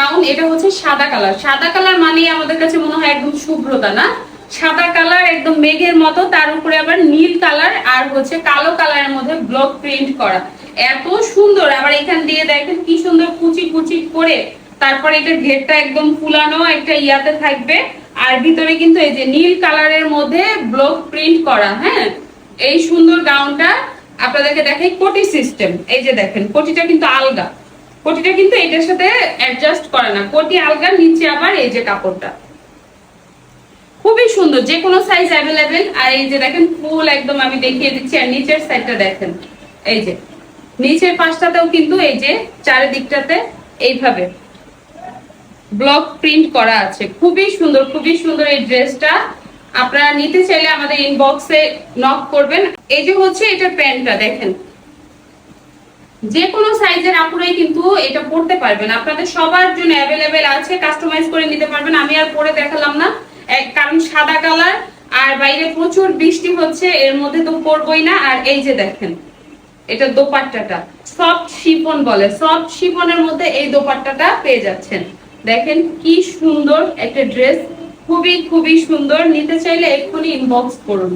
Gown, এটা হচ্ছে সাদা কালার। সাদা কালার মানেই আমাদের কাছে মনে হয় একদম শুভ্রতা, না? সাদা কালার একদম মেঘের মতো, তার উপরে আবার নীল কালার আর হচ্ছে কালো কালারের মধ্যে ব্লক প্রিন্ট করা, এত সুন্দর। আবার এখান দিয়ে দেখেন কি সুন্দর কুচি কুচি করে, তারপরে এটা ঘেরটা একদম ফুলানো একটা ইয়াতে থাকবে, আর ভিতরে কিন্তু এই যে নীল কালারের মধ্যে ব্লক প্রিন্ট করা। হ্যাঁ, এই সুন্দর গাউনটা আপনাদেরকে দেখাই কোটি সিস্টেম। এই যে দেখেন কোটিটা কিন্তু আলগা, কোটিটা কিন্তু এটার সাথে অ্যাডজাস্ট করে না, কোটি আলগা, নিচে আবার এই যে কাপড়টা খুবই সুন্দর, যে কোনো সাইজ অ্যাভেলেবেল। আর এই যে দেখেন ফুল একদম আমি দেখিয়ে দিচ্ছি, আর নিচের সাইডটা দেখেন, এই যে নিচের পাশটাতেও কিন্তু এই যে চারিদিকটাতে এইভাবে ব্লক প্রিন্ট করা আছে। খুবই সুন্দর, খুবই সুন্দর এই ড্রেসটা। আপনারা নিতে চাইলে আমাদের ইনবক্সে নক করবেন। এই যে হচ্ছে এটা প্যান্টটা দেখেন, যে কোনো সাইজের আপুরাই কিন্তু এটা পরতে পারবেন, আপনাদের সবার জন্য অ্যাভেলেবেল আছে, কাস্টমাইজ করে নিতে পারবেন। আমি আর পরে দেখালাম না, কারণ সাদা কালার আর বাইরে প্রচুর বৃষ্টি হচ্ছে, এর মধ্যে তো পরবই না। আর এই যে দেখেন এটা দোপাট্টাটা সফট শিফন বলে, সফট শিফনের মধ্যে এই দোপাট্টাটা পেয়ে যাচ্ছেন। দেখেন কি সুন্দর একটা ড্রেস, খুবই খুবই সুন্দর। নিতে চাইলে এক্ষুনি ইনবক্স করুন।